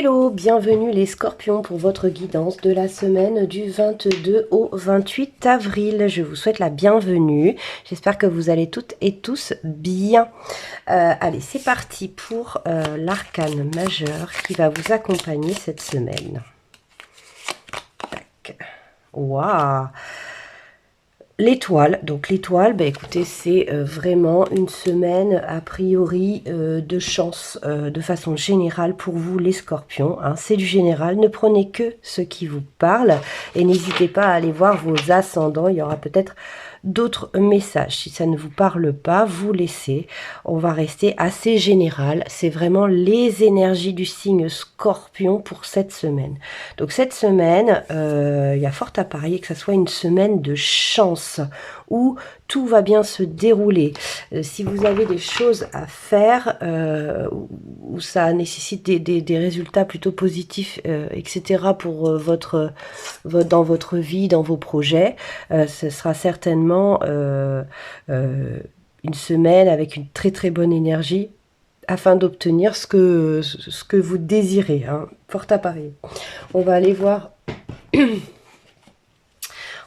Hello, bienvenue les scorpions pour votre guidance de la semaine du 22 au 28 avril. Je vous souhaite la bienvenue. J'espère que vous allez toutes et tous bien. Allez, c'est parti pour l'arcane majeur qui va vous accompagner cette semaine. Waouh! L'étoile, donc l'étoile, bah écoutez, c'est vraiment une semaine a priori de chance de façon générale pour vous les scorpions, hein. C'est du général, ne prenez que ce qui vous parle et n'hésitez pas à aller voir vos ascendants, il y aura peut-être d'autres messages. Si ça ne vous parle pas, vous laissez. On va rester assez général. C'est vraiment les énergies du signe scorpion pour cette semaine. Donc cette semaine, il y a fort à parier que ça soit une semaine de chance où tout va bien se dérouler. Si vous avez des choses à faire, où ça nécessite des résultats plutôt positifs, etc. pour dans votre vie, dans vos projets, ce sera certainement une semaine avec une très très bonne énergie afin d'obtenir ce que vous désirez, hein. Fort à parier. On va aller voir...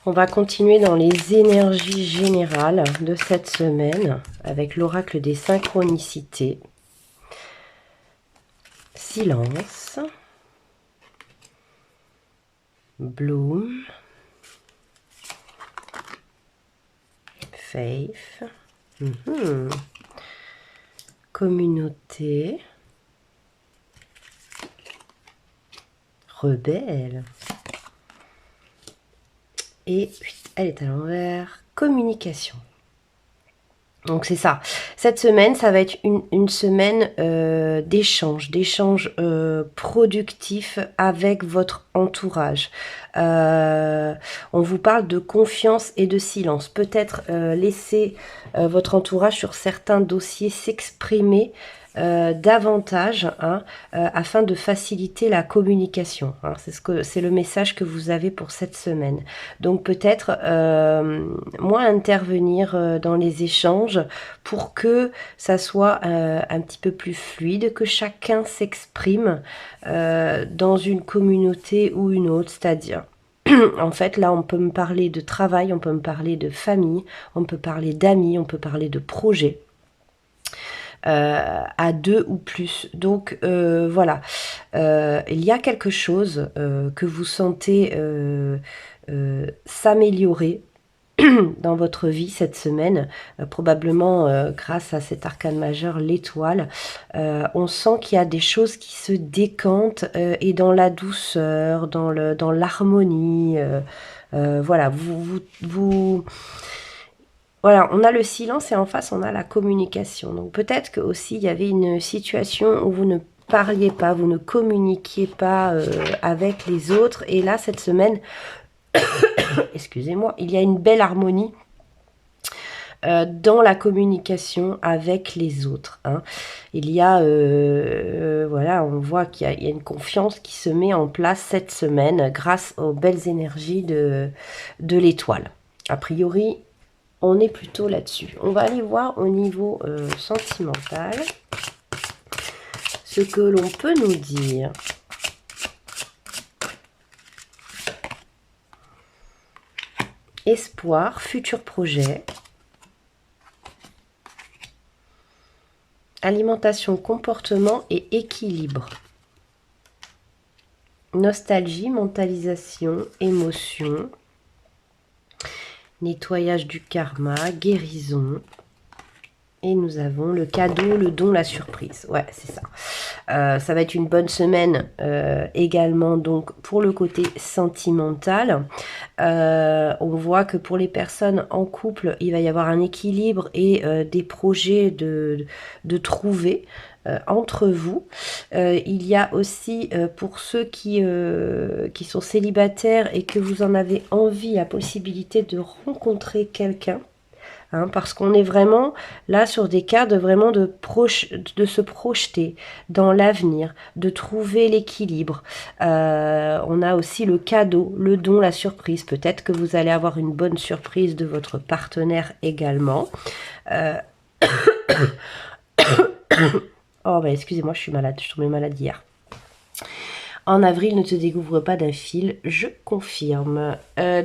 On va continuer dans les énergies générales de cette semaine avec l'oracle des synchronicités. Silence. Bloom. Faith. Communauté. Rebelle. Et elle est à l'envers, communication. Donc c'est ça. Cette semaine, ça va être une semaine d'échanges productifs avec votre entourage. On vous parle de confiance et de silence. Peut-être laisser votre entourage sur certains dossiers s'exprimer davantage, hein, afin de faciliter la communication, hein. C'est le message que vous avez pour cette semaine. Donc peut-être moins intervenir dans les échanges pour que ça soit un petit peu plus fluide, que chacun s'exprime dans une communauté ou une autre, c'est-à-dire en fait, là, on peut me parler de travail, on peut me parler de famille, on peut parler d'amis, on peut parler de projets. À deux ou plus. Donc voilà, il y a quelque chose que vous sentez s'améliorer dans votre vie cette semaine, probablement grâce à cet arcane majeur, l'étoile. On sent qu'il y a des choses qui se décantent et dans la douceur, dans l'harmonie. Voilà, voilà, on a le silence et en face, on a la communication. Donc peut-être que aussi il y avait une situation où vous ne parliez pas, vous ne communiquiez pas avec les autres. Et là, cette semaine, excusez-moi, il y a une belle harmonie dans la communication avec les autres, hein. Il y a, voilà, on voit qu'il y a une confiance qui se met en place cette semaine grâce aux belles énergies de l'étoile. A priori, on est plutôt là-dessus. On va aller voir au niveau sentimental ce que l'on peut nous dire. Espoir, futur projet. Alimentation, comportement et équilibre. Nostalgie, mentalisation, émotion. Nettoyage du karma, guérison. Et nous avons le cadeau, le don, la surprise. Ouais, c'est ça. Ça va être une bonne semaine également donc pour le côté sentimental. On voit que pour les personnes en couple, il va y avoir un équilibre et des projets de trouver entre vous. Il y a aussi pour ceux qui sont célibataires et que vous en avez envie, la possibilité de rencontrer quelqu'un. Hein, parce qu'on est vraiment là sur des cartes vraiment de se projeter dans l'avenir, de trouver l'équilibre. On a aussi le cadeau, le don, la surprise. Peut-être que vous allez avoir une bonne surprise de votre partenaire également. Oh, bah excusez-moi, je suis malade, je suis tombée malade hier. En avril, ne te découvre pas d'un fil, je confirme.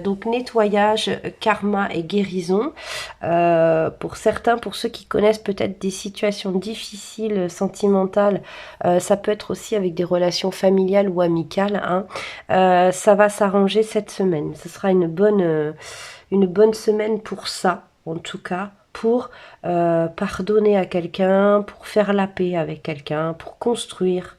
Donc nettoyage, karma et guérison. Pour certains, pour ceux qui connaissent peut-être des situations difficiles, sentimentales, ça peut être aussi avec des relations familiales ou amicales, hein. Ça va s'arranger cette semaine. Ce sera une bonne semaine pour ça, en tout cas, pour pardonner à quelqu'un, pour faire la paix avec quelqu'un, pour construire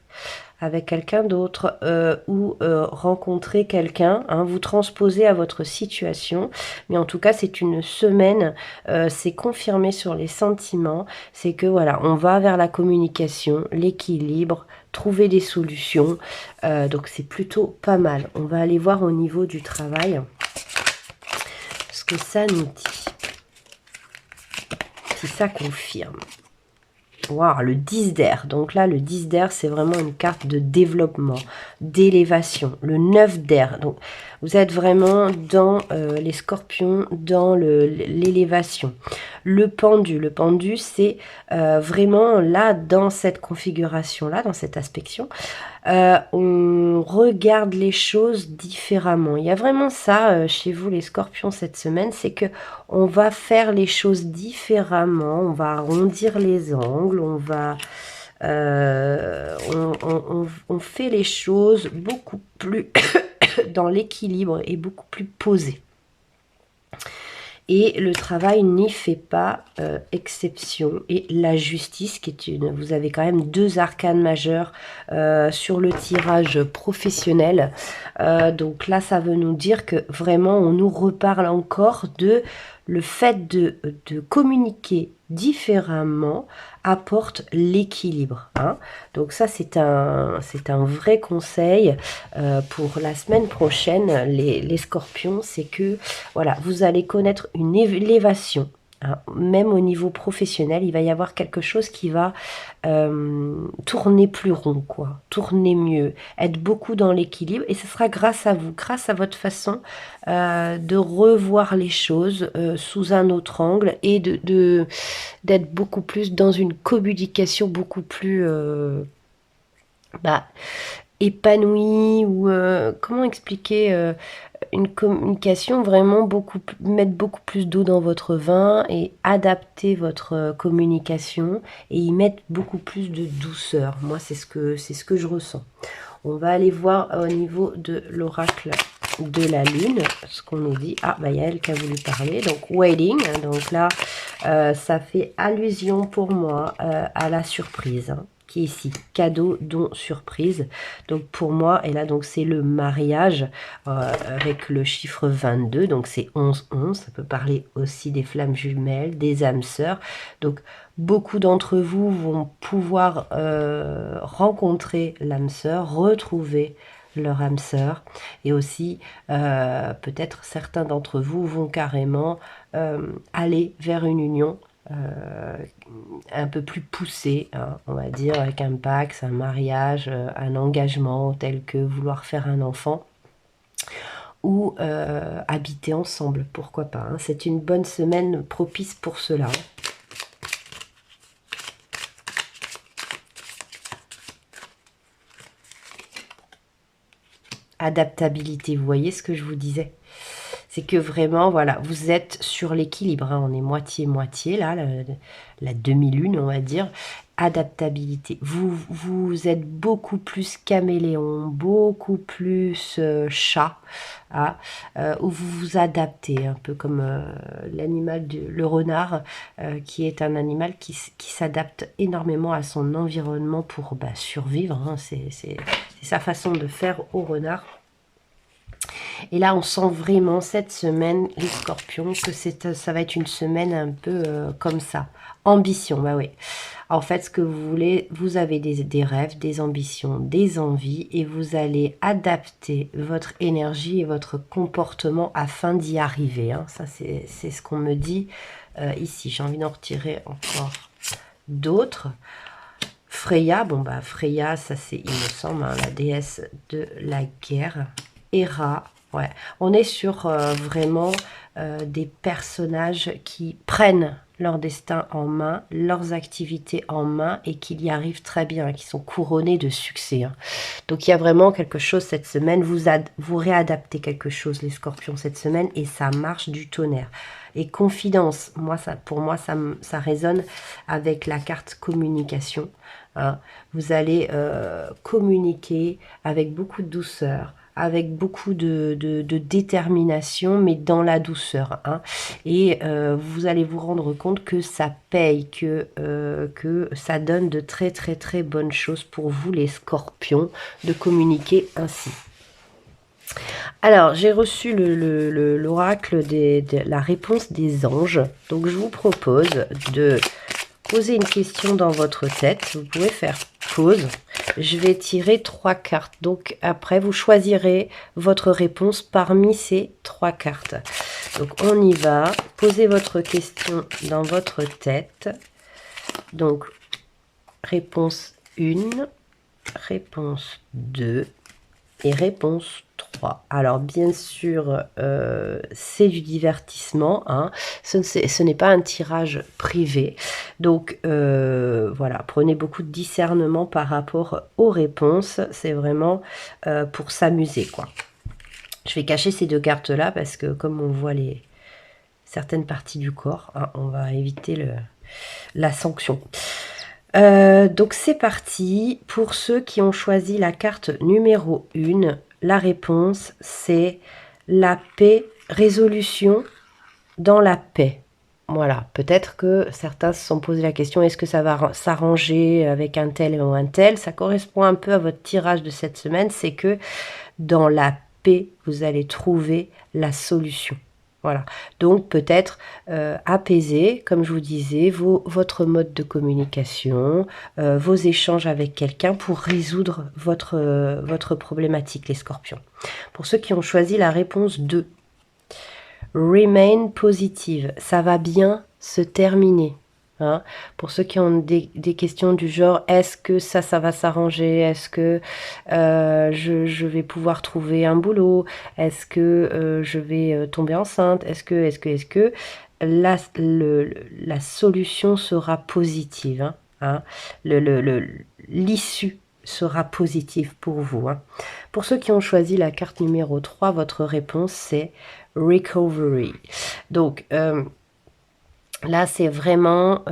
avec quelqu'un d'autre ou rencontrer quelqu'un, hein, vous transposez à votre situation. Mais en tout cas, c'est une semaine, c'est confirmé sur les sentiments, c'est que voilà, on va vers la communication, l'équilibre, trouver des solutions. Donc c'est plutôt pas mal. On va aller voir au niveau du travail ce que ça nous dit. Si ça confirme. Wow, le 10 d'air. Donc là, le 10 d'air, c'est vraiment une carte de développement, d'élévation. Le 9 d'air. Donc, vous êtes vraiment dans les scorpions, dans l'élévation. Le pendu, c'est vraiment là, dans cette configuration-là, dans cette aspect-tion, on regarde les choses différemment. Il y a vraiment ça chez vous, les scorpions, cette semaine, c'est que on va faire les choses différemment, on va arrondir les angles, on va... on fait les choses beaucoup plus dans l'équilibre et beaucoup plus posé. Et le travail n'y fait pas exception. Et la justice, qui est une... Vous avez quand même 2 arcanes majeurs sur le tirage professionnel. Donc là, ça veut nous dire que vraiment, on nous reparle encore de le fait de communiquer différemment apporte l'équilibre, hein. Donc ça, c'est un vrai conseil pour la semaine prochaine, les scorpions, c'est que voilà, vous allez connaître une élévation, hein. Même au niveau professionnel, il va y avoir quelque chose qui va tourner plus rond, quoi, tourner mieux, être beaucoup dans l'équilibre, et ce sera grâce à vous, grâce à votre façon de revoir les choses sous un autre angle et d'être beaucoup plus dans une communication beaucoup plus épanouie, ou comment expliquer, une communication vraiment mettre beaucoup plus d'eau dans votre vin et adapter votre communication et y mettre beaucoup plus de douceur. Moi, c'est ce que je ressens. On va aller voir au niveau de l'oracle de la lune, ce qu'on nous dit. Ah, bah, il y a elle qui a voulu parler. Donc, waiting. Donc là, ça fait allusion pour moi à la surprise, hein, qui est ici. Cadeau, don, surprise. Donc, pour moi, et là, donc c'est le mariage avec le chiffre 22. Donc, c'est 11-11. Ça peut parler aussi des flammes jumelles, des âmes sœurs. Donc, beaucoup d'entre vous vont pouvoir rencontrer l'âme sœur, retrouver leur âme sœur, et aussi peut-être certains d'entre vous vont carrément aller vers une union un peu plus poussée, hein, on va dire, avec un pax, un mariage, un engagement tel que vouloir faire un enfant ou habiter ensemble, pourquoi pas, hein. C'est une bonne semaine propice pour cela. Adaptabilité, vous voyez ce que je vous disais, c'est que vraiment, voilà, vous êtes sur l'équilibre, hein, on est moitié-moitié, là, la demi-lune, on va dire. Adaptabilité, vous êtes beaucoup plus caméléon, beaucoup plus chat, hein, où vous vous adaptez, un peu comme l'animal, le renard, qui est un animal qui s'adapte énormément à son environnement pour survivre, hein, c'est sa façon de faire au renard. Et là, on sent vraiment cette semaine, les scorpions, que ça va être une semaine un peu comme ça. Ambition, bah oui. En fait, ce que vous voulez, vous avez des rêves, des ambitions, des envies, et vous allez adapter votre énergie et votre comportement afin d'y arriver, hein. Ça, c'est ce qu'on me dit ici. J'ai envie d'en retirer encore d'autres. Freya, bon bah Freya, ça c'est, il me semble, hein, la déesse de la guerre. Hera, ouais, on est sur vraiment des personnages qui prennent leur destin en main, leurs activités en main et qu'ils y arrivent très bien, qu'ils sont couronnés de succès. Hein. Donc il y a vraiment quelque chose cette semaine, vous réadaptez quelque chose les scorpions cette semaine et ça marche du tonnerre. Et confidence, pour moi ça résonne avec la carte communication. Hein. Vous allez communiquer avec beaucoup de douceur, avec beaucoup de détermination, mais dans la douceur. Hein. Et vous allez vous rendre compte que ça paye, que ça donne de très très très bonnes choses pour vous les scorpions, de communiquer ainsi. Alors, j'ai reçu l'oracle de la réponse des anges. Donc, je vous propose de poser une question dans votre tête. Vous pouvez faire pause. Je vais tirer 3 cartes. Donc, après, vous choisirez votre réponse parmi ces 3 cartes. Donc, on y va. Posez votre question dans votre tête. Donc, réponse 1, réponse 2 et réponse 3. Alors bien sûr, c'est du divertissement, hein. Ce n'est pas un tirage privé. Donc voilà, prenez beaucoup de discernement par rapport aux réponses. C'est vraiment pour s'amuser, quoi. Je vais cacher ces 2 cartes-là parce que comme on voit certaines parties du corps, hein, on va éviter la sanction. Donc c'est parti. Pour ceux qui ont choisi la carte numéro 1, la réponse c'est la paix, résolution dans la paix. Voilà, peut-être que certains se sont posé la question, est-ce que ça va s'arranger avec un tel ou un tel? Ça correspond un peu à votre tirage de cette semaine, c'est que dans la paix, vous allez trouver la solution. Voilà, donc peut-être apaiser, comme je vous disais, votre mode de communication, vos échanges avec quelqu'un pour résoudre votre problématique, les scorpions. Pour ceux qui ont choisi la réponse 2, remain positive, ça va bien se terminer. Hein. Pour ceux qui ont des questions du genre, est-ce que ça va s'arranger? Est-ce que je vais pouvoir trouver un boulot? Est-ce que je vais tomber enceinte? Est-ce que la solution sera positive. Hein. L'issue sera positive pour vous. Hein. Pour ceux qui ont choisi la carte numéro 3, votre réponse c'est recovery. Donc, là, c'est vraiment,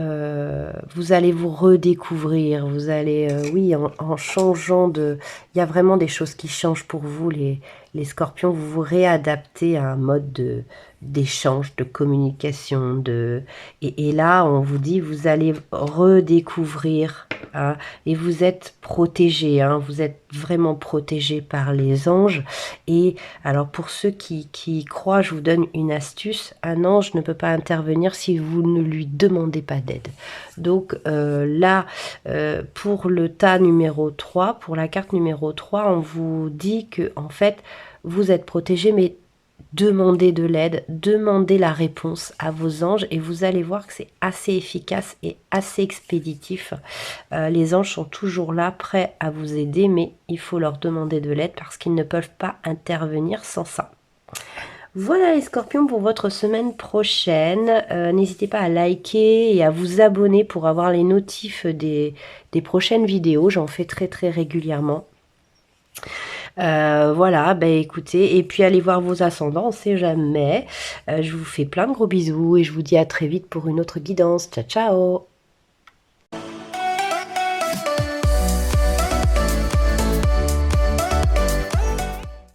vous allez vous redécouvrir, vous allez, oui, en changeant de... Il y a vraiment des choses qui changent pour vous, les scorpions, vous vous réadaptez à un mode d'échange, de communication, et là, on vous dit, vous allez redécouvrir, hein, et vous êtes protégé, hein, vous êtes vraiment protégé par les anges, et alors pour ceux qui croient, je vous donne une astuce, un ange ne peut pas intervenir si vous ne lui demandez pas d'aide. Donc là, pour le tas numéro 3, pour la carte numéro 3, on vous dit que en fait, vous êtes protégé, mais demandez de l'aide, demandez la réponse à vos anges et vous allez voir que c'est assez efficace et assez expéditif. Les anges sont toujours là, prêts à vous aider, mais il faut leur demander de l'aide parce qu'ils ne peuvent pas intervenir sans ça. Voilà les scorpions pour votre semaine prochaine. N'hésitez pas à liker et à vous abonner pour avoir les notifs des prochaines vidéos. J'en fais très très régulièrement. Voilà, ben écoutez, et puis allez voir vos ascendants, on sait jamais. Je vous fais plein de gros bisous et je vous dis à très vite pour une autre guidance. Ciao, ciao!